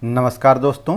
नमस्कार दोस्तों,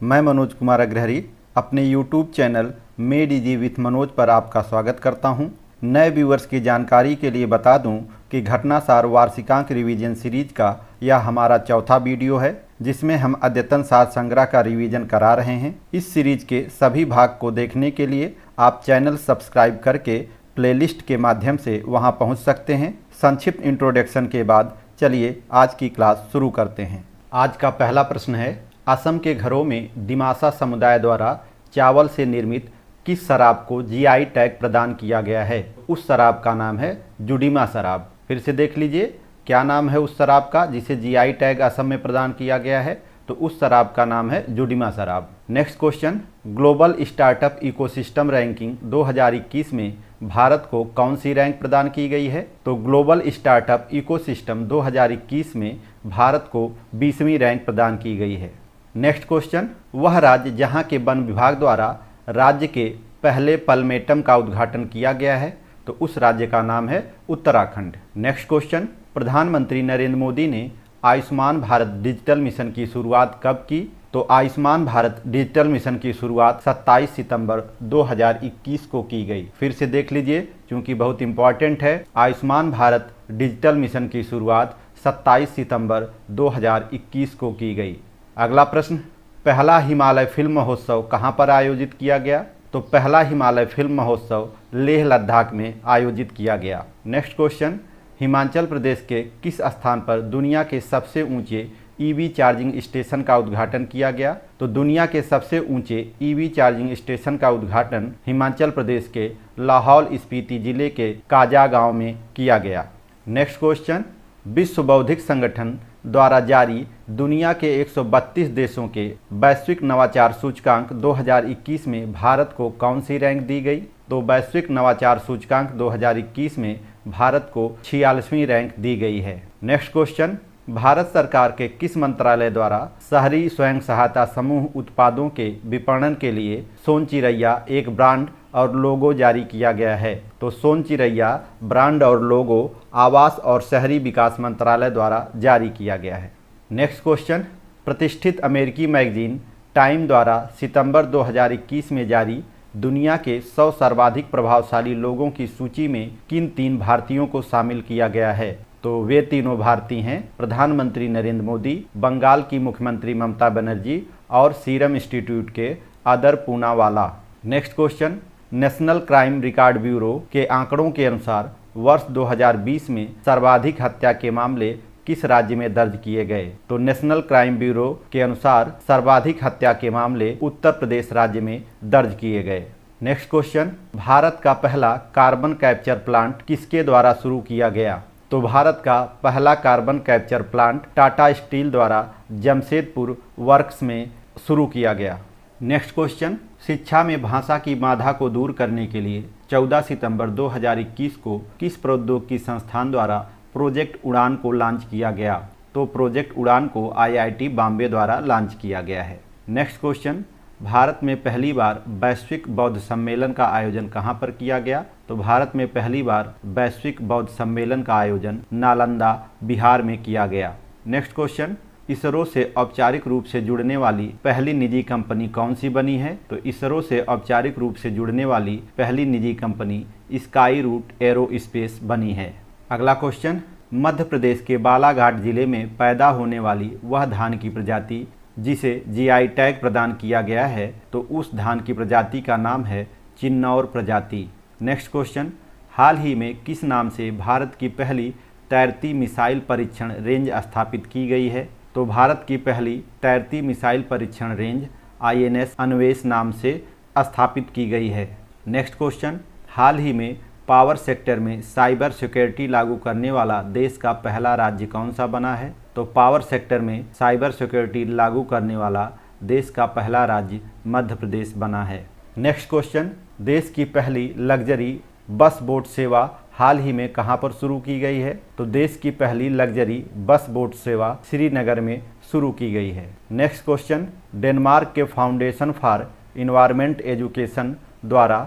मैं मनोज कुमार अग्रहरी अपने YouTube channel made easy with Manoj पर आपका स्वागत करता हूं। नए व्यूअर्स की जानकारी के लिए बता दूं कि घटनासार वार्षिकांक रिवीजन सीरीज का यह हमारा चौथा वीडियो है, जिसमें हम अद्यतन सार संग्रह का रिवीजन करा रहे हैं। इस सीरीज के सभी भाग को देखने के लिए आप चैनल सब्सक्राइब करके प्लेलिस्ट के माध्यम से वहां पहुंच सकते हैं। संक्षिप्त इंट्रोडक्शन के बाद चलिए आज की क्लास शुरू करते हैं। आज का पहला प्रश्न है, असम के घरों में दिमासा समुदाय द्वारा चावल से निर्मित किस शराब को जीआई टैग प्रदान किया गया है? उस शराब का नाम है जुडिमा शराब। फिर से देख लीजिए, क्या नाम है उस शराब का जिसे जीआई टैग असम में प्रदान किया गया है? तो उस शराब का नाम है जुडिमा शराब। Next question, global startup ecosystem ranking 2021 में भारत को कौन सी रैंक प्रदान की गई है? तो ग्लोबल स्टार्टअप इकोसिस्टम 2021 में भारत को 20वीं रैंक प्रदान की गई है। नेक्स्ट क्वेश्चन, वह राज्य जहां के वन विभाग द्वारा राज्य के पहले पलमेटम का उद्घाटन किया गया है? तो उस राज्य का नाम है उत्तराखंड। नेक्स्ट क्वेश्चन, प्रधानमंत्री नरेंद्र मोदी ने आयुष्मान भारत डिजिटल मिशन की शुरुआत कब की? तो आयुष्मान भारत डिजिटल मिशन की शुरुआत 27 सितंबर 2021 को की गई। फिर से देख लीजिए, क्योंकि बहुत इंपॉर्टेंट है। आयुष्मान भारत डिजिटल मिशन की शुरुआत 27 सितंबर 2021 को की गई। अगला प्रश्न, पहला हिमालय फिल्म महोत्सव कहां पर आयोजित किया गया? तो पहला हिमालय फिल्म महोत्सव लेह लद्दाख में आयोजित किया गया। नेक्स्ट क्वेश्चन, हिमाचल प्रदेश के किस स्थान पर दुनिया के सबसे ऊंचे ईवी चार्जिंग स्टेशन का उद्घाटन किया गया? तो दुनिया के सबसे ऊंचे ईवी चार्जिंग स्टेशन का उद्घाटन हिमाचल प्रदेश के लाहौल स्पीति जिले के काजा गांव में किया गया। नेक्स्ट क्वेश्चन, विश्व बौद्धिक संगठन द्वारा जारी दुनिया के 132 देशों के वैश्विक नवाचार सूचकांक 2021 में भारत को कौन सी रैंक दी गई? तो वैश्विक नवाचार सूचकांक 2021 में भारत को 46वीं रैंक दी गई है। नेक्स्ट क्वेश्चन, भारत सरकार के किस मंत्रालय द्वारा शहरी स्वयं सहायता समूह उत्पादों के विपणन के लिए सोन चिरैया एक ब्रांड और लोगो जारी किया गया है? तो सोन चिरैया ब्रांड और लोगो आवास और शहरी विकास मंत्रालय द्वारा जारी किया गया है। नेक्स्ट क्वेश्चन, प्रतिष्ठित अमेरिकी मैगजीन टाइम द्वारा सितंबर 2021 में जारी दुनिया के 100 सर्वाधिक प्रभावशाली लोगों की सूची में किन 3 भारतीयों को शामिल किया गया है? तो वे तीनों भारतीय हैं प्रधानमंत्री नरेंद्र मोदी, बंगाल की मुख्यमंत्री ममता बनर्जी और सीरम इंस्टीट्यूट के other Poonawalla. Next question, national crime record bureau के आंकड़ों के अनुसार वर्ष 2020 में सर्वाधिक हत्या के मामले किस राज्य में दर्ज किए गए? तो नेशनल क्राइम ब्यूरो के अनुसार सर्वाधिक हत्या के मामले उत्तर प्रदेश राज्य में दर्ज किए गए। नेक्स्ट क्वेश्चन, भारत का पहला कार्बन कैप्चर प्लांट किसके द्वारा शुरू किया गया? तो भारत का पहला carbon capture plant Tata steel द्वारा जमशेदपुर वर्क्स में शुरू किया गया। नेक्स्ट क्वेश्चन, शिक्षा में भाषा की बाधा को दूर करने के लिए 14 सितंबर 2021 को किस प्रौद्योगिकी संस्थान द्वारा प्रोजेक्ट उड़ान को लॉन्च किया गया? तो प्रोजेक्ट उड़ान को आईआईटी बॉम्बे द्वारा लॉन्च किया गया है। नेक्स्ट क्वेश्चन, भारत में पहली बार वैश्विक बौद्ध सम्मेलन का आयोजन कहां पर किया गया? तो भारत में पहली बार वैश्विक बौद्ध सम्मेलन का आयोजन नालंदा, बिहार में किया गया। नेक्स्ट क्वेश्चन, इसरो से औपचारिक रूप से जुड़ने वाली पहली निजी कंपनी कौन सी बनी है? तो इसरो से औपचारिक रूप से जुड़ने वाली पहली निजी कंपनी स्काई रूट एरोस्पेस बनी है। अगला क्वेश्चन, मध्य प्रदेश के बालाघाट जिले में पैदा होने वाली वह धान की प्रजाति जिसे जीआई टैग प्रदान किया गया है, तो उस धान की प्रजाति का नाम है चिन्नौर प्रजाति। नेक्स्ट क्वेश्चन, हाल ही में किस नाम से भारत की पहली तैरती मिसाइल परीक्षण रेंज स्थापित की गई है? तो भारत की पहली तैरती मिसाइल परीक्षण रेंज INS अन्वेष नाम से स्थापित की गई है। नेक्स्ट क्वेश्चन, हाल ही में पावर सेक्टर में साइबर सिक्योरिटी लागू करने वाला देश का पहला राज्य कौन सा बना है? तो पावर सेक्टर में साइबर सिक्योरिटी लागू करने वाला देश का पहला राज्य मध्य प्रदेश बना है। नेक्स्ट क्वेश्चन, देश की पहली लग्जरी बस बोट सेवा हाल ही में कहां पर शुरू की गई है? तो देश की पहली लग्जरी बस बोट सेवा श्रीनगर में शुरू की गई है। नेक्स्ट क्वेश्चन, डेनमार्क के फाउंडेशन फॉर इन्वायरमेंट एजुकेशन द्वारा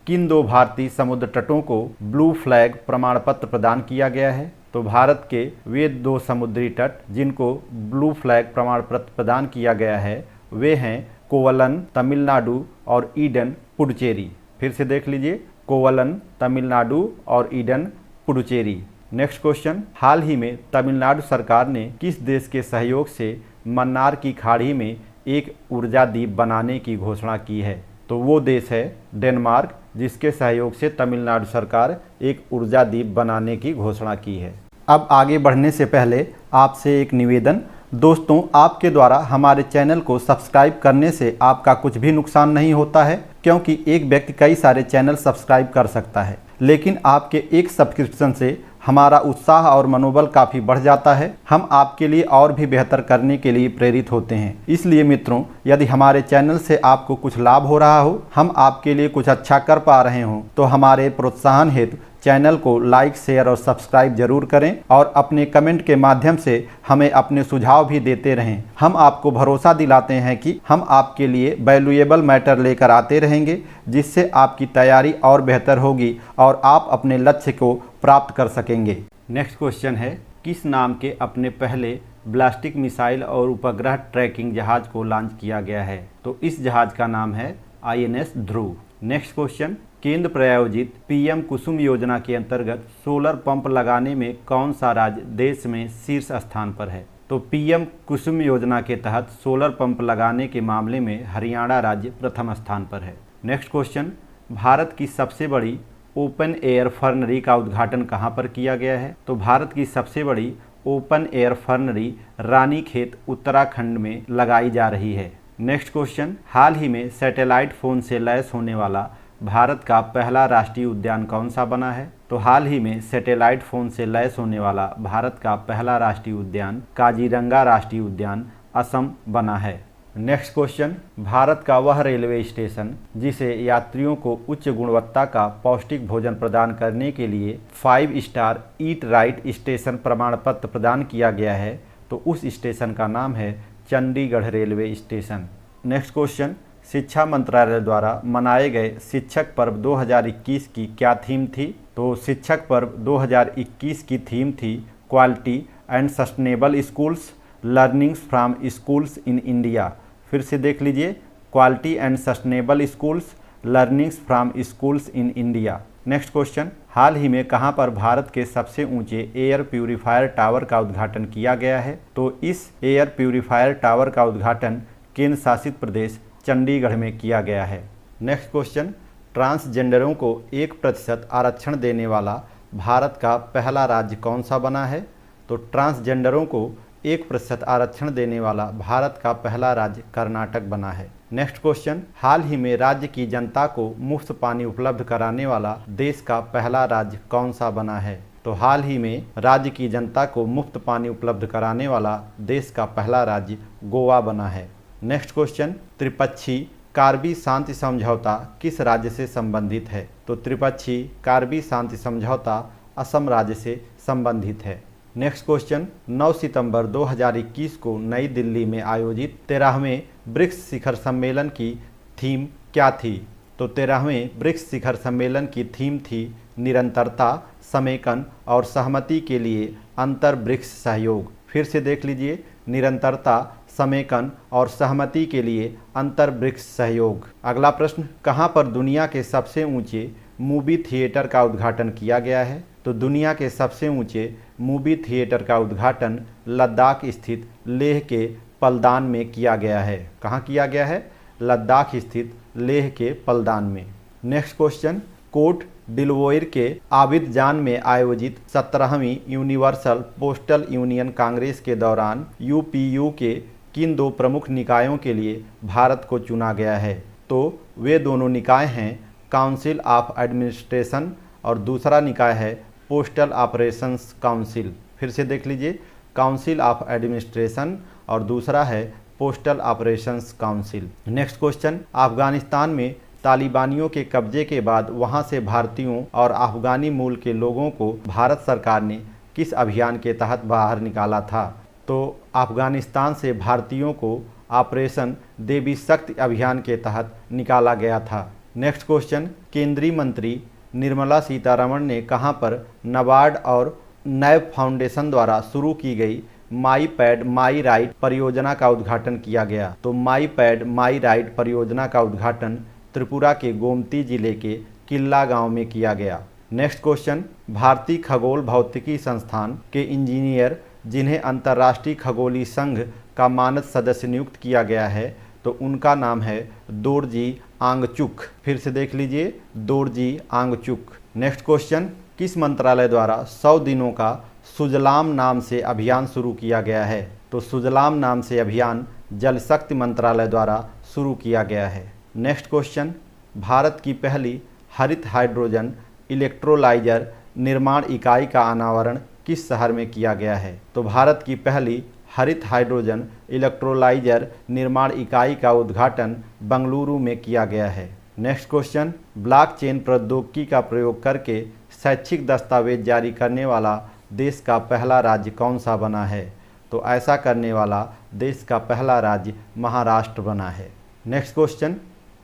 किन 2 भारतीय समुद्र तटों को ब्लू फ्लैग प्रमाण पत्र प्रदान किया गया है? तो भारत के वे 2 समुद्री तट जिनको ब्लू फ्लैग प्रमाण पत्र प्रदान किया गया है वे हैं कोवलन तमिलनाडु और ईडन पुडुचेरी। फिर से देख लीजिए, कोवलन तमिलनाडु और ईडन पुडुचेरी। नेक्स्ट क्वेश्चन, हाल ही में तमिलनाडु सरकार ने किस देश के सहयोग से मन्नार की खाड़ी में एक ऊर्जा द्वीप बनाने की घोषणा की है? तो वो देश है डेनमार्क, जिसके सहयोग से तमिलनाडु सरकार एक ऊर्जा द्वीप बनाने की घोषणा की है। अब आगे बढ़ने से पहले आपसे एक निवेदन, दोस्तों आपके द्वारा हमारे चैनल को सब्सक्राइब करने से आपका कुछ भी नुकसान नहीं होता है, क्योंकि एक व्यक्ति कई सारे चैनल सब्सक्राइब कर सकता है, लेकिन आपके एक सब्सक्रिप्शन से हमारा उत्साह और मनोबल काफ़ी बढ़ जाता है। हम आपके लिए और भी बेहतर करने के लिए प्रेरित होते हैं। इसलिए मित्रों, यदि हमारे चैनल से आपको कुछ लाभ हो रहा हो, हम आपके लिए कुछ अच्छा कर पा रहे हों, तो हमारे प्रोत्साहन हेतु चैनल को लाइक, शेयर और सब्सक्राइब जरूर करें और अपने कमेंट के माध्यम से हमें अपने सुझाव भी देते रहें। हम आपको भरोसा दिलाते हैं कि हम आपके लिए वैल्यूएबल मैटर लेकर आते रहेंगे, जिससे आपकी तैयारी और बेहतर होगी और आप अपने लक्ष्य को प्राप्त कर सकेंगे। नेक्स्ट क्वेश्चन है, किस नाम के अपने पहले बैलिस्टिक मिसाइल और उपग्रह ट्रैकिंग जहाज को लॉन्च किया गया है? तो इस जहाज का नाम है INS ध्रुव। नेक्स्ट क्वेश्चन, केंद्र प्रायोजित PM कुसुम योजना के अंतर्गत सोलर पंप लगाने में कौन सा राज्य देश में शीर्ष स्थान पर है? तो PM कुसुम योजना के तहत सोलर पंप लगाने के मामले में हरियाणा राज्य प्रथम स्थान पर है। नेक्स्ट क्वेश्चन, भारत की सबसे बड़ी ओपन एयर फर्नरी का उद्घाटन कहाँ पर किया गया है? तो भारत की सबसे बड़ी ओपन एयर फर्नरी रानीखेत उत्तराखंड में लगाई जा रही है। नेक्स्ट क्वेश्चन, हाल ही में सैटेलाइट फ़ोन से लैस होने वाला भारत का पहला राष्ट्रीय उद्यान कौन सा बना है? तो हाल ही में सैटेलाइट फ़ोन से लैस होने वाला भारत का पहला राष्ट्रीय उद्यान काजीरंगा राष्ट्रीय उद्यान असम बना है। नेक्स्ट क्वेश्चन, भारत का वह रेलवे स्टेशन जिसे यात्रियों को उच्च गुणवत्ता का पौष्टिक भोजन प्रदान करने के लिए 5 स्टार ईट राइट स्टेशन प्रमाण पत्र प्रदान किया गया है, तो उस स्टेशन का नाम है Chandigarh railway station. Next question, शिक्षा मंत्रालय द्वारा मनाए गए शिक्षक पर्व 2021 की क्या थीम थी? तो शिक्षक पर्व 2021 की थीम थी quality and sustainable schools learnings from schools in India. फिर से देख लीजिए, quality and sustainable schools learnings from schools in India. Next question, हाल ही में कहां पर भारत के सबसे ऊंचे एयर प्यूरीफायर टावर का उद्घाटन किया गया है? तो इस एयर प्यूरीफायर टावर का उद्घाटन केंद्र शासित प्रदेश चंडीगढ़ में किया गया है। नेक्स्ट क्वेश्चन, ट्रांसजेंडरों को 1% आरक्षण देने वाला भारत का पहला राज्य कौन सा बना है? तो ट्रांसजेंडरों को 1% आरक्षण देने वाला भारत का पहला राज्य कर्नाटक बना है। नेक्स्ट क्वेश्चन, हाल ही में राज्य की जनता को मुफ्त पानी उपलब्ध कराने वाला देश का पहला राज्य कौन सा बना है? तो हाल ही में राज्य की जनता को मुफ्त पानी उपलब्ध कराने वाला देश का पहला राज्य गोवा बना है। नेक्स्ट क्वेश्चन, त्रिपक्षीय कार्बी शांति समझौता किस राज्य से संबंधित है? तो त्रिपक्षीय कार्बी शांति समझौता असम राज्य से संबंधित है। नेक्स्ट क्वेश्चन, 9 सितंबर 2021 को नई दिल्ली में आयोजित 13वें ब्रिक्स शिखर सम्मेलन की थीम क्या थी? तो 13वें ब्रिक्स शिखर सम्मेलन की थीम थी निरंतरता, समेकन और सहमति के लिए अंतर ब्रिक्स सहयोग। फिर से देख लीजिए, निरंतरता, समेकन और सहमति के लिए अंतर ब्रिक्स सहयोग। अगला प्रश्न, कहां पर दुनिया के सबसे ऊंचे मूवी थिएटर का उद्घाटन किया गया है? तो दुनिया के सबसे ऊंचे मूवी थिएटर का उद्घाटन लद्दाख स्थित लेह के पलदान में किया गया है। कहाँ किया गया है? लद्दाख स्थित लेह के पलदान में। नेक्स्ट क्वेश्चन, कोट डिलवोयर के आबिदजान में आयोजित 17वीं यूनिवर्सल पोस्टल यूनियन कांग्रेस के दौरान UPU के किन 2 प्रमुख निकायों के लिए भारत को चुना गया है? तो वे दोनों निकाय हैं काउंसिल ऑफ एडमिनिस्ट्रेशन और दूसरा निकाय है पोस्टल ऑपरेशंस काउंसिल। फिर से देख लीजिए, काउंसिल ऑफ एडमिनिस्ट्रेशन और दूसरा है postal operations council. Next question, Afghanistan में तालिबानियों के कब्जे के बाद वहां से भारतीयों और अफगानी मूल के लोगों को भारत सरकार ने किस अभियान के तहत बाहर निकाला था? तो अफगानिस्तान से भारतीयों को ऑपरेशन देवी शक्ति अभियान के तहत निकाला गया था। नेक्स्ट क्वेश्चन, केंद्रीय मंत्री निर्मला सीतारमण ने कहां पर नाबार्ड और नैब फाउंडेशन द्वारा शुरू की गई माई पैड माई राइट परियोजना का उद्घाटन किया गया। तो माई पैड माई राइट परियोजना का उद्घाटन त्रिपुरा के गोमती जिले के किल्ला गांव में किया गया। नेक्स्ट क्वेश्चन, भारतीय खगोल भौतिकी संस्थान के इंजीनियर जिन्हें अंतर्राष्ट्रीय खगोलीय संघ का मानद सदस्य नियुक्त किया गया है, तो उनका नाम है दोरजी आंगचुक। फिर से देख लीजिए, दोरजी आंगचुक। नेक्स्ट क्वेश्चन, किस मंत्रालय द्वारा 100 दिनों का सुजलाम नाम से अभियान शुरू किया गया है? तो सुजलाम नाम से अभियान जल शक्ति मंत्रालय द्वारा शुरू किया गया है। नेक्स्ट क्वेश्चन, भारत की पहली हरित हाइड्रोजन इलेक्ट्रोलाइजर निर्माण इकाई का अनावरण किस शहर में किया गया है? तो भारत की पहली हरित हाइड्रोजन इलेक्ट्रोलाइजर निर्माण इकाई का उद्घाटन बेंगलुरु में किया गया है। नेक्स्ट क्वेश्चन, ब्लॉकचेन प्रौद्योगिकी का प्रयोग करके शैक्षिक दस्तावेज जारी करने वाला देश का पहला राज्य कौन सा बना है? तो ऐसा करने वाला देश का पहला राज्य महाराष्ट्र बना है। नेक्स्ट क्वेश्चन,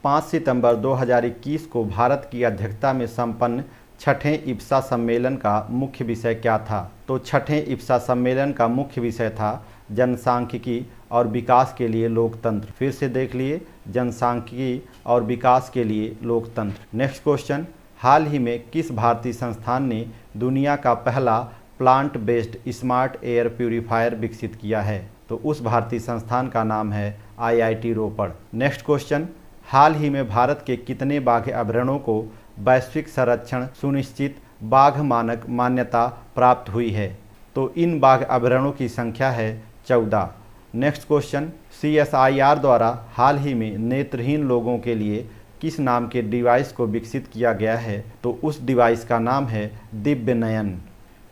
5 सितंबर 2021 को भारत की अध्यक्षता में संपन्न छठें इप्सा सम्मेलन का मुख्य विषय क्या था? तो छठें इप्सा सम्मेलन का मुख्य विषय था जनसांख्यिकी और विकास के लिए लोकतंत्र। फिर से देख लिए, जनसांख्यिकी और विकास के लिए लोकतंत्र। नेक्स्ट क्वेश्चन, हाल ही में किस भारतीय संस्थान ने दुनिया का पहला plant based smart air purifier विकसित किया है? तो उस भारतीय संस्थान का नाम है IIT रोपड़। नेक्स्ट क्वेश्चन, हाल ही में भारत के कितने बाघ अभयारण्यों को वैश्विक संरक्षण सुनिश्चित बाघ मानक मान्यता प्राप्त हुई है? तो इन बाघ अभयारण्यों की संख्या है 14। नेक्स्ट क्वेश्चन, CSIR द्वारा हाल ही में नेत्रहीन लोगों के लिए किस नाम के डिवाइस को विकसित किया गया है? तो उस डिवाइस का नाम है दिव्य नयन।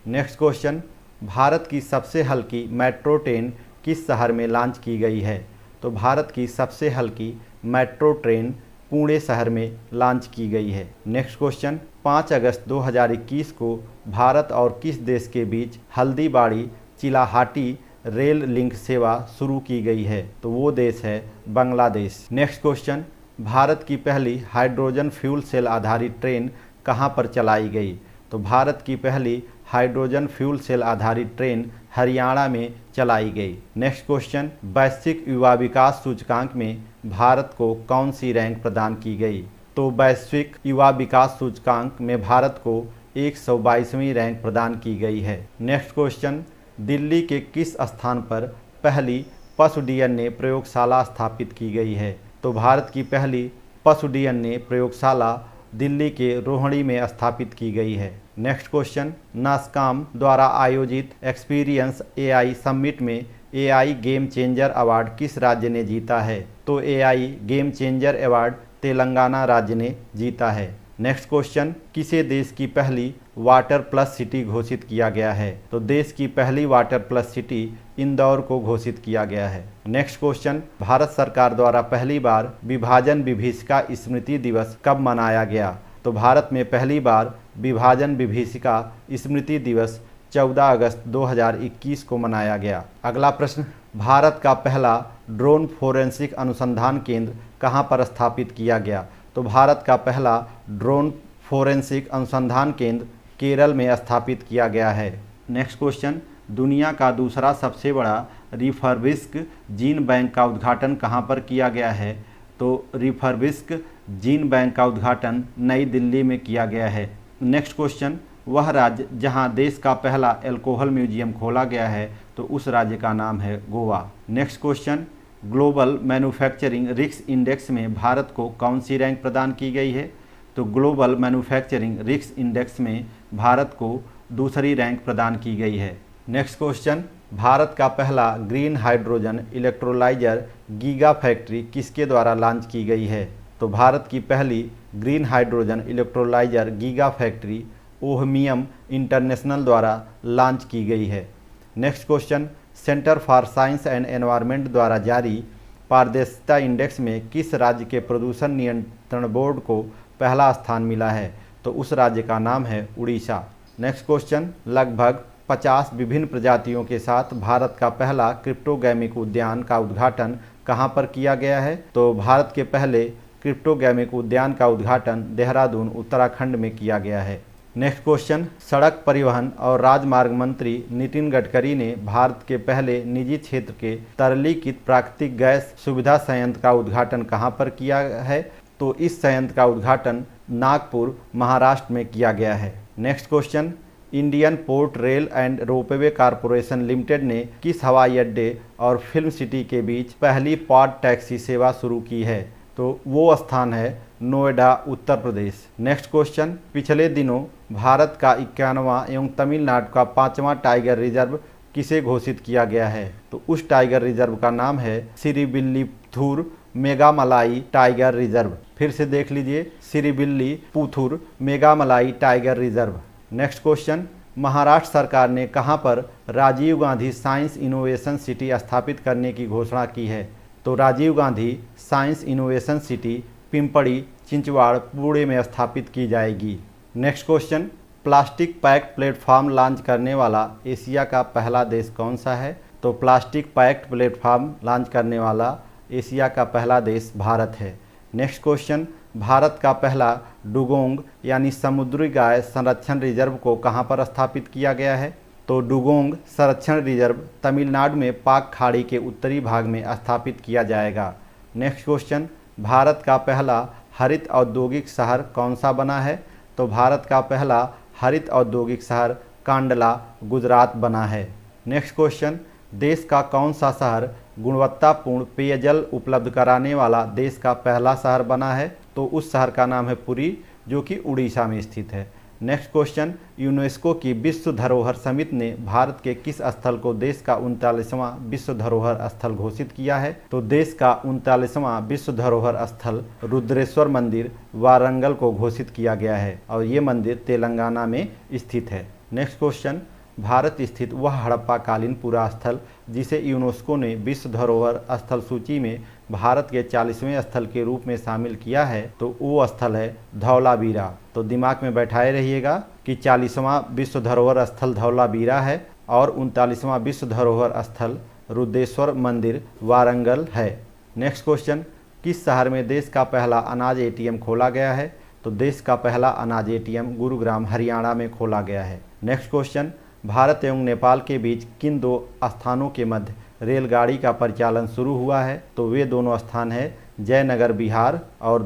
नेक्स्ट क्वेश्चन, भारत की सबसे हल्की मेट्रो ट्रेन किस शहर में लॉन्च की गई है? तो भारत की सबसे हल्की मेट्रो ट्रेन पुणे शहर में लॉन्च की गई है। नेक्स्ट क्वेश्चन, 5 अगस्त 2021 को भारत और किस देश के बीच हल्दीबाड़ी चिलाहाटी रेल लिंक सेवा शुरू की गई है? तो वो देश है बांग्लादेश। नेक्स्ट क्वेश्चन, भारत की पहली हाइड्रोजन फ्यूल सेल आधारित ट्रेन कहाँ पर चलाई गई? तो भारत की पहली हाइड्रोजन फ्यूल सेल आधारित ट्रेन हरियाणा में चलाई गई। नेक्स्ट क्वेश्चन, वैश्विक युवा विकास सूचकांक में भारत को कौन सी रैंक प्रदान की गई? तो वैश्विक युवा विकास सूचकांक में भारत को 122वीं रैंक प्रदान की गई है। नेक्स्ट क्वेश्चन, दिल्ली के किस स्थान पर पहली पशु डीएनए प्रयोगशाला स्थापित की गई है? तो भारत की पहली पशु डीएनए प्रयोगशाला दिल्ली के रोहिणी में स्थापित की गई है। नेक्स्ट क्वेश्चन, नासकॉम द्वारा आयोजित एक्सपीरियंस AI समिट में AI गेम चेंजर अवार्ड किस राज्य ने जीता है? तो AI game changer award Telangana राज्य ने जीता है। नेक्स्ट क्वेश्चन, किसे देश की पहली वाटर प्लस सिटी घोषित किया गया है? तो देश की पहली वाटर प्लस सिटी इंदौर को घोषित किया गया है। नेक्स्ट क्वेश्चन, भारत सरकार द्वारा पहली बार विभाजन विभीषिका स्मृति दिवस कब मनाया गया? तो भारत में पहली बार विभाजन विभीषिका स्मृति दिवस 14 अगस्त 2021 को मनाया गया। अगला प्रश्न, भारत का पहला ड्रोन फोरेंसिक अनुसंधान केंद्र कहाँ पर स्थापित किया गया? तो भारत का पहला ड्रोन फोरेंसिक अनुसंधान केंद्र केरल में स्थापित किया गया है। नेक्स्ट क्वेश्चन, दुनिया का दूसरा सबसे बड़ा रिफर्बिस्क जीन बैंक का उद्घाटन कहाँ पर किया गया है? तो रिफर्बिस्क जीन बैंक का उद्घाटन नई दिल्ली में किया गया है। नेक्स्ट क्वेश्चन, वह राज्य जहां देश का पहला अल्कोहल म्यूजियम खोला गया है, तो उस राज्य का नाम है Goa. Next question, global manufacturing risk index में भारत को कौन सी रैंक प्रदान की गई है? तो ग्लोबल मैन्युफैक्चरिंग रिस्क इंडेक्स में भारत को दूसरी रैंक प्रदान की गई है। नेक्स्ट क्वेश्चन, भारत का पहला green hydrogen electrolyser giga factory किसके द्वारा लॉन्च की गई है? तो भारत की पहली green hydrogen electrolyser giga factory Ohmium international द्वारा लॉन्च की गई है। Next question, centre for science and environment द्वारा जारी पारदर्शिता इंडेक्स में किस राज्य के प्रदूषण नियंत्रण बोर्ड को पहला स्थान मिला है? तो उस राज्य का नाम है उड़ीसा। नेक्स्ट क्वेश्चन, लगभग 50 विभिन्न प्रजातियों के साथ भारत का पहला क्रिप्टोगैमिक उद्यान का उद्घाटन कहाँ पर किया गया है? तो भारत के पहले क्रिप्टोगैमिक उद्यान का उद्घाटन देहरादून उत्तराखंड में किया गया है। नेक्स्ट क्वेश्चन, सड़क परिवहन और राजमार्ग मंत्री नितिन गडकरी ने भारत के पहले निजी क्षेत्र के तरलीकृत प्राकृतिक गैस सुविधा संयंत्र का उद्घाटन कहां पर किया है? तो इस संयंत्र का उद्घाटन नागपुर, महाराष्ट्र में किया गया है। Next question, Indian port rail and ropeway corporation limited ने किस हवाई अड्डे और फिल्म सिटी के बीच पहली पॉड टैक्सी सेवा शुरू की है? तो वो स्थान है नोएडा, उत्तर प्रदेश। नेक्स्ट क्वेश्चन, पिछले दिनों भारत का 51वां एवं तमिलनाडु का 5वां टाइगर रिजर्व किसे घोषित किया गया है? तो उस टाइगर रिजर्व का नाम है श्रीविल्लीपुथूर मेघामलाई टाइगर रिजर्व। फिर से देख लीजिए, Srivilliputhur Meghamalai tiger reserve. Next question, Maharashtra सरकार ने कहां पर Rajiv Gandhi science innovation city स्थापित करने की घोषणा की है? तो Rajiv Gandhi science innovation city Pimpri, Chinchwad, Pune में स्थापित की जाएगी। Next question, plastic packed platform launch करने वाला एशिया का पहला देश कौन सा है? तो प्लास्टिक पैक्ड प्लेटफॉर्म लॉन्च करने वाला एशिया का पहला देश भारत है। नेक्स्ट क्वेश्चन, भारत का पहला डुगोंग यानी समुद्री गाय संरक्षण रिजर्व को कहां पर स्थापित किया गया है? तो डुगोंग संरक्षण रिजर्व तमिलनाडु में पाक खाड़ी के उत्तरी भाग में स्थापित किया जाएगा। नेक्स्ट क्वेश्चन, भारत का पहला हरित औद्योगिक शहर कौन सा बना है? तो भारत का पहला हरित औद्योगिक शहर कांडला, गुजरात बना है। नेक्स्ट क्वेश्चन, देश का कौन सा शहर गुणवत्तापूर्ण पेयजल उपलब्ध कराने वाला देश का पहला शहर बना है? तो उस शहर का नाम है पुरी, जो कि उड़ीसा में स्थित है। नेक्स्ट क्वेश्चन, यूनेस्को की विश्व धरोहर समिति ने भारत के किस स्थल को देश का 39वां विश्व धरोहर स्थल घोषित किया है? तो देश का 39वां विश्व धरोहर स्थल रुद्रेश्वर मंदिर, वारंगल को घोषित किया गया है और ये मंदिर तेलंगाना में स्थित है। नेक्स्ट क्वेश्चन, भारत स्थित वह हड़प्पा कालीन पुरा स्थल जिसे यूनेस्को ने विश्व धरोहर स्थल सूची में भारत के 40वें स्थल के रूप में शामिल किया है, तो वो स्थल है धौलावीरा। तो दिमाग में बैठाए रहिएगा कि 40वां विश्व धरोहर स्थल धौलावीरा है और 39वां विश्व धरोहर स्थल रुद्रेश्वर मंदिर, वारंगल है। नेक्स्ट क्वेश्चन, किस शहर में देश का पहला अनाज एटीएम खोला गया है? तो देश का पहला अनाज एटीएम गुरुग्राम, हरियाणा में खोला गया है। नेक्स्ट क्वेश्चन, भारत एवं नेपाल के बीच किन दो स्थानों के मध्य रेलगाड़ी का परिचालन शुरू हुआ है? तो वे दोनों स्थान है जयनगर, बिहार और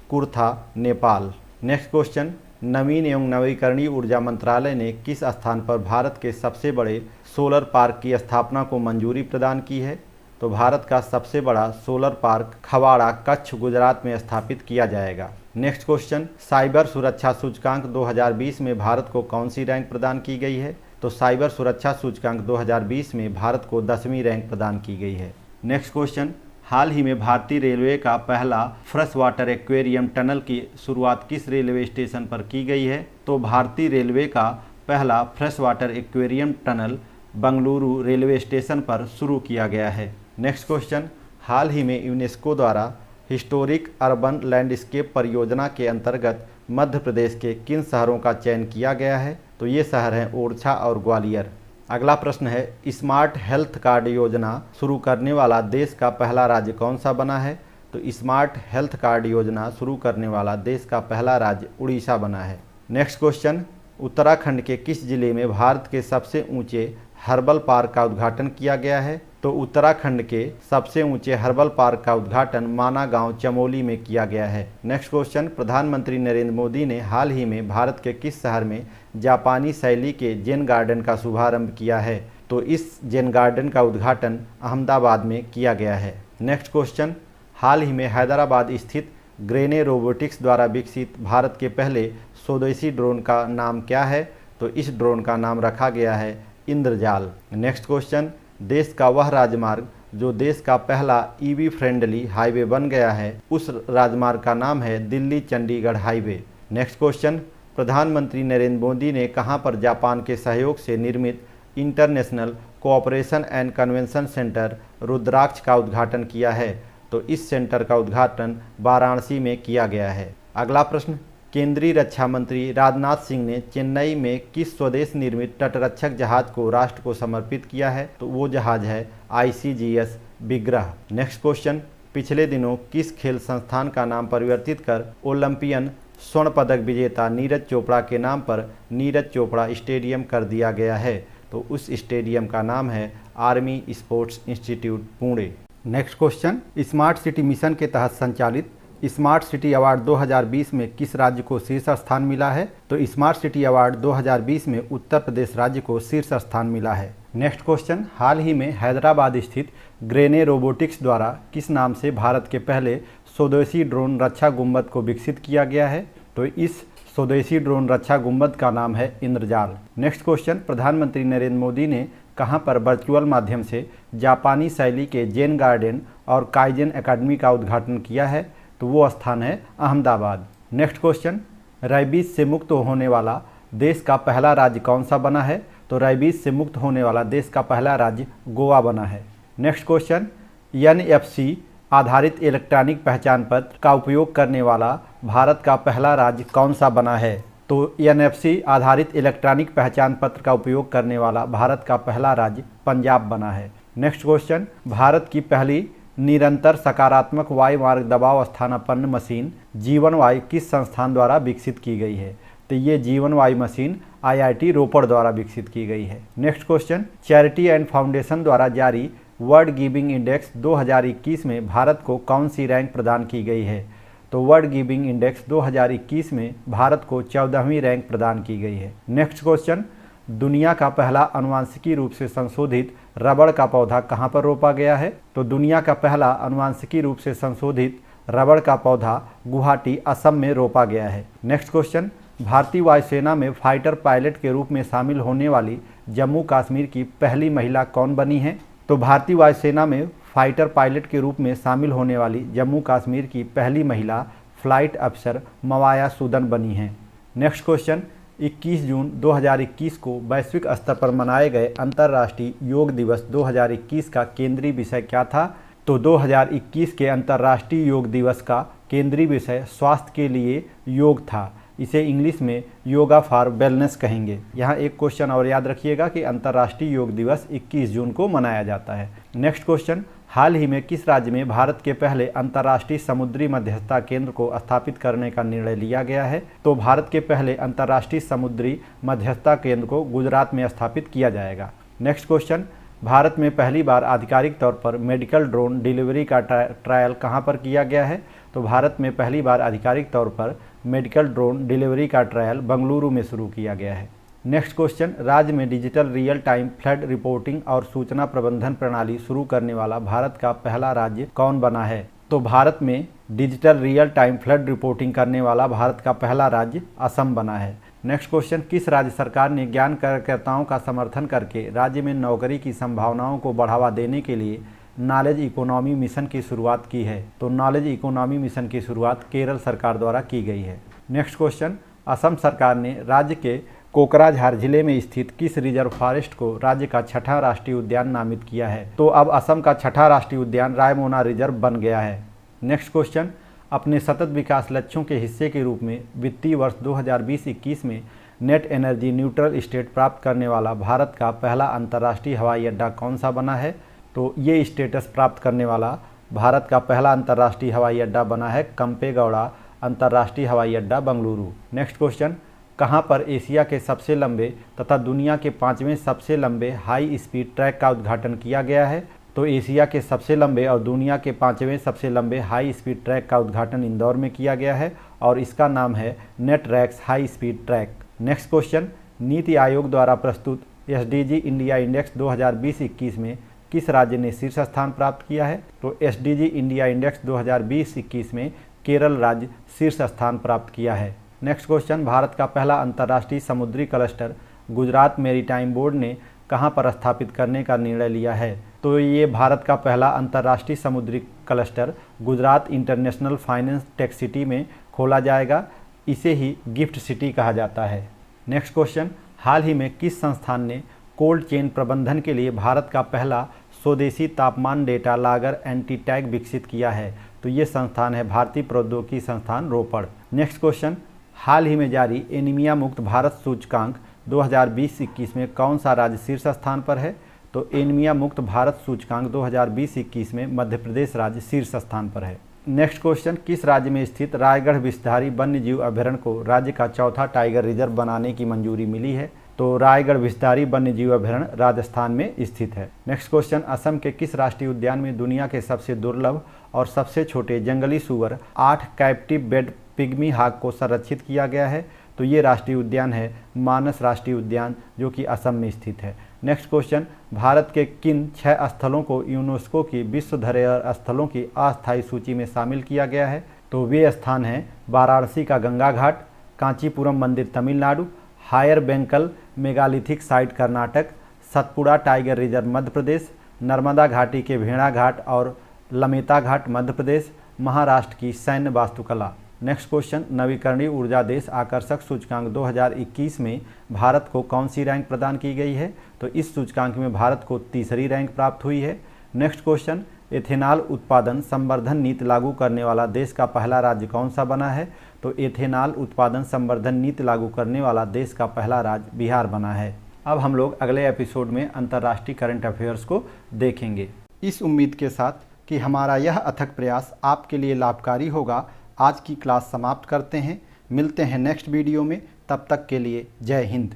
कुर्था, नेपाल। नेक्स्ट क्वेश्चन, नवीन एवं नवीकरणीय ऊर्जा मंत्रालय ने किस स्थान पर भारत के सबसे बड़े सोलर पार्क की स्थापना को मंजूरी प्रदान की है? तो भारत का सबसे बड़ा सोलर पार्क खवाड़ा, कच्छ, गुजरात में स्थापित किया जाएगा। नेक्स्ट क्वेश्चन, साइबर सुरक्षा सूचकांक 2020 में भारत को कौन सी रैंक प्रदान की गई है? तो साइबर सुरक्षा सूचकांक 2020 में भारत को 10वीं रैंक प्रदान की गई है। नेक्स्ट क्वेश्चन, हाल ही में भारतीय रेलवे का पहला फ्रेश वाटर एक्वेरियम टनल की शुरुआत किस रेलवे स्टेशन पर की गई है? तो भारतीय रेलवे का पहला fresh water aquarium tunnel Bengaluru railway station पर शुरू किया गया है। नेक्स्ट क्वेश्चन, हाल ही में यूनेस्को द्वारा हिस्टोरिक अर्बन लैंडस्केप परियोजना के अंतर्गत मध्य प्रदेश के किन शहरों का चयन किया गया है? तो ये शहर हैं ओरछा और ग्वालियर। अगला प्रश्न है, स्मार्ट हेल्थ कार्ड योजना शुरू करने वाला देश का पहला राज्य कौन सा बना है? तो स्मार्ट हेल्थ कार्ड योजना शुरू करने वाला देश का पहला राज्य उड़ीसा बना है। नेक्स्ट क्वेश्चन, उत्तराखंड के किस जिले में भारत के सबसे ऊंचे हर्बल पार्क का उद्घाटन किया गया है? तो उत्तराखंड के सबसे ऊंचे हर्बल पार्क का उद्घाटन माना गांव, चमोली में किया गया है। नेक्स्ट क्वेश्चन, प्रधानमंत्री नरेंद्र मोदी ने हाल ही में भारत के किस शहर में जापानी शैली के जेन गार्डन का शुभारंभ किया है? तो इस जेन गार्डन का उद्घाटन अहमदाबाद में किया गया है। नेक्स्ट क्वेश्चन, हाल ही में हैदराबाद स्थित ग्रेने रोबोटिक्स द्वारा विकसित भारत के पहले स्वदेशी ड्रोन का नाम क्या है? तो इस ड्रोन का नाम रखा गया है इंद्रजाल। नेक्स्ट क्वेश्चन, देश का वह राजमार्ग जो देश का पहला ईवी फ्रेंडली हाईवे बन गया है, उस राजमार्ग का नाम है Delhi Chandigarh highway. Next question, प्रधानमंत्री नरेंद्र मोदी ने कहां पर जापान के सहयोग से निर्मित international cooperation and convention centre Rudraksh का उद्घाटन किया है? तो इस सेंटर का उद्घाटन वाराणसी में किया गया है। अगला प्रश्न, केंद्रीय रक्षा मंत्री राजनाथ सिंह ने चेन्नई में किस स्वदेश निर्मित तटरक्षक जहाज को राष्ट्र को समर्पित किया है? तो वो जहाज है ICGS विग्रह। नेक्स्ट क्वेश्चन, पिछले दिनों किस खेल संस्थान का नाम परिवर्तित कर ओलंपियन स्वर्ण पदक विजेता नीरज चोपड़ा के नाम पर नीरज चोपड़ा स्टेडियम कर दिया गया है? तो उस स्टेडियम का नाम है army sports institute Pune. Next question, smart city mission के तहत संचालित स्मार्ट सिटी अवार्ड 2020 में किस राज्य को शीर्ष स्थान मिला है? तो स्मार्ट सिटी अवार्ड 2020 में उत्तर प्रदेश राज्य को शीर्ष स्थान मिला है। नेक्स्ट क्वेश्चन, हाल ही में हैदराबाद स्थित ग्रेने रोबोटिक्स द्वारा किस नाम से भारत के पहले स्वदेशी ड्रोन रक्षा गुंबद को विकसित किया गया है? तो इस स्वदेशी ड्रोन रक्षा गुंबद का नाम है इंद्रजाल। नेक्स्ट क्वेश्चन, प्रधानमंत्री नरेंद्र मोदी ने कहां पर वर्चुअल माध्यम से जापानी शैली के जेन गार्डन और काइजन एकेडमी का उद्घाटन किया है? तो वो स्थान है अहमदाबाद। नेक्स्ट क्वेश्चन, रेबीज से मुक्त होने वाला देश का पहला राज्य कौन सा बना है? तो रेबीज से मुक्त होने वाला देश का पहला राज्य गोवा बना है। नेक्स्ट क्वेश्चन, NFC आधारित इलेक्ट्रॉनिक पहचान पत्र का उपयोग करने वाला भारत का पहला राज्य कौन सा बना है? तो NFC आधारित इलेक्ट्रॉनिक पहचान पत्र का उपयोग करने वाला भारत का पहला राज्य पंजाब बना है। नेक्स्ट क्वेश्चन, भारत की पहली निरंतर सकारात्मक वायु मार्ग दबाव स्थानापन्न मशीन जीवन वायु किस संस्थान द्वारा विकसित की गई है? तो ये जीवन वायु मशीन IIT रोपड़ द्वारा विकसित की गई है। Next question, charity and foundation द्वारा जारी वर्ल्ड गिविंग इंडेक्स 2021 में भारत को कौन सी रैंक प्रदान की गई है? तो वर्ल्ड गिविंग इंडेक्स 2021 में भारत को 14वीं रैंक प्रदान की गई है। नेक्स्ट क्वेश्चन, दुनिया का पहला आनुवांशिकी रूप से संशोधित रबड़ का पौधा कहाँ पर रोपा गया है? तो दुनिया का पहला आनुवांशिकी रूप से संशोधित रबड़ का पौधा गुवाहाटी असम में रोपा गया है। नेक्स्ट क्वेश्चन, भारतीय वायुसेना में फाइटर पायलट के रूप में शामिल होने वाली जम्मू कश्मीर की पहली महिला कौन बनी है? तो भारतीय वायुसेना में फाइटर पायलट के रूप में शामिल होने वाली जम्मू कश्मीर की पहली महिला फ्लाइट अफसर मवाया सूदन बनी हैं। नेक्स्ट क्वेश्चन, 21 जून 2021 को वैश्विक स्तर पर मनाए गए अंतर्राष्ट्रीय योग दिवस 2021 का केंद्रीय विषय क्या था? तो 2021 के अंतर्राष्ट्रीय योग दिवस का केंद्रीय विषय स्वास्थ्य के लिए योग था। इसे इंग्लिश में योगा फॉर वेलनेस कहेंगे। यहाँ एक क्वेश्चन और याद रखिएगा कि अंतर्राष्ट्रीय योग दिवस 21 जून को मनाया जाता है। नेक्स्ट क्वेश्चन, हाल ही में किस राज्य में भारत के पहले अंतर्राष्ट्रीय समुद्री मध्यस्थता केंद्र को स्थापित करने का निर्णय लिया गया है? तो भारत के पहले अंतर्राष्ट्रीय समुद्री मध्यस्थता केंद्र को गुजरात में स्थापित किया जाएगा। नेक्स्ट क्वेश्चन, भारत में पहली बार आधिकारिक तौर पर मेडिकल ड्रोन डिलीवरी का ट्रायल कहां पर किया गया है? तो भारत में पहली बार आधिकारिक तौर पर मेडिकल ड्रोन डिलीवरी का ट्रायल बेंगलुरु में शुरू किया गया है। नेक्स्ट क्वेश्चन, राज्य में digital real time flood reporting और सूचना प्रबंधन प्रणाली शुरू करने वाला भारत का पहला राज्य कौन बना है? तो भारत में digital real time flood reporting करने वाला भारत का पहला राज्य असम बना है। नेक्स्ट क्वेश्चन, किस राज्य सरकार ने ज्ञान कार्यकर्ताओं का समर्थन करके राज्य में नौकरी की संभावनाओं को बढ़ावा देने के लिए नॉलेज इकोनॉमी मिशन की शुरुआत की है? तो नॉलेज इकोनॉमी मिशन की शुरुआत केरल सरकार द्वारा की गई है। नेक्स्ट क्वेश्चन, असम सरकार ने राज्य के कोकराझार जिले में स्थित किस रिजर्व फॉरेस्ट को राज्य का छठा राष्ट्रीय उद्यान नामित किया है? तो अब असम का छठा राष्ट्रीय उद्यान रायमोना रिजर्व बन गया है। नेक्स्ट क्वेश्चन, अपने सतत विकास लक्ष्यों के हिस्से के रूप में वित्तीय वर्ष 2020-21 में नेट एनर्जी न्यूट्रल स्टेट प्राप्त करने वाला भारत का पहला अंतर्राष्ट्रीय हवाई अड्डा कौन सा बना है? तो ये स्टेटस प्राप्त करने वाला भारत का पहला अंतर्राष्ट्रीय हवाई अड्डा बना है कंपेगौड़ा अंतर्राष्ट्रीय हवाई अड्डा बेंगलुरु। नेक्स्ट क्वेश्चन, कहां पर एशिया के सबसे लंबे तथा दुनिया के 5वें सबसे लंबे हाई स्पीड ट्रैक का उद्घाटन किया गया है? तो एशिया के सबसे लंबे और दुनिया के 5वें सबसे लंबे हाई स्पीड ट्रैक का उद्घाटन इंदौर में किया गया है और इसका नाम है NATRAX high speed track. Next question, NITI Aayog द्वारा प्रस्तुत SDG इंडिया इंडेक्स 2020-21 में किस राज्य ने शीर्ष स्थान प्राप्त किया है? तो SDG इंडिया इंडेक्स 2020-21 में केरल राज्य शीर्ष स्थान प्राप्त किया है। नेक्स्ट क्वेश्चन, भारत का पहला अंतर्राष्ट्रीय समुद्री क्लस्टर गुजरात मैरीटाइम बोर्ड ने कहां पर स्थापित करने का निर्णय लिया है? तो ये भारत का पहला अंतर्राष्ट्रीय समुद्री cluster Gujarat international finance tech city में खोला जाएगा। इसे ही गिफ्ट सिटी कहा जाता है। नेक्स्ट क्वेश्चन, हाल ही में किस संस्थान ने कोल्ड चेन प्रबंधन के लिए भारत का पहला स्वदेशी तापमान डेटा लागर एंटी टैग विकसित किया है? तो ये संस्थान है भारतीय प्रौद्योगिकी संस्थान रोपड़। नेक्स्ट क्वेश्चन, हाल ही में जारी एनीमिया मुक्त भारत सूचकांक 2020-21 में कौन सा राज्य शीर्ष स्थान पर है? तो एनीमिया मुक्त भारत सूचकांक 2020-21 में मध्य प्रदेश राज्य शीर्ष स्थान पर है। नेक्स्ट क्वेश्चन, किस राज्य में स्थित रायगढ़ विषधारी वन्यजीव अभयारण्य को राज्य का चौथा टाइगर रिजर्व बनाने की मंजूरी मिली है? तो रायगढ़ विषधारी वन्यजीव अभयारण्य राजस्थान में स्थित है। नेक्स्ट क्वेश्चन, असम के किस राष्ट्रीय उद्यान में दुनिया के सबसे दुर्लभ और सबसे छोटे जंगली सुअर 8 कैप्टिव बेड पिग्मी हाग को संरक्षित किया गया है? तो ये राष्ट्रीय उद्यान है मानस राष्ट्रीय उद्यान, जो कि असम में स्थित है। नेक्स्ट क्वेश्चन, भारत के किन 6 स्थलों को यूनेस्को की विश्व धरोहर स्थलों की अस्थायी सूची में शामिल किया गया है? तो वे स्थान हैं वाराणसी का गंगा घाट, कांचीपुरम मंदिर Tamil Nadu, Hire Benkal megalithic site Karnataka, Satpura tiger reserve Madhya Pradesh, Narmada घाटी के भेड़ा घाट और लमेता घाट मध्य प्रदेश, महाराष्ट्र की सैन्य वास्तुकला। नेक्स्ट क्वेश्चन, नवीकरणीय ऊर्जा देश आकर्षक सूचकांक 2021 में भारत को कौन सी रैंक प्रदान की गई है? तो इस सूचकांक में भारत को तीसरी रैंक प्राप्त हुई है। नेक्स्ट क्वेश्चन, एथेनॉल उत्पादन संवर्धन नीति लागू करने वाला देश का पहला राज्य कौन सा बना है? तो एथेनॉल उत्पादन संवर्धन नीति लागू करने वाला देश का पहला राज्य बिहार बना है। अब हम लोग अगले एपिसोड में अंतर्राष्ट्रीय करंट अफेयर्स को देखेंगे। इस उम्मीद के साथ कि हमारा यह अथक प्रयास आपके लिए लाभकारी होगा, आज की क्लास समाप्त करते हैं। मिलते हैं नेक्स्ट वीडियो में, तब तक के लिए जय हिंद।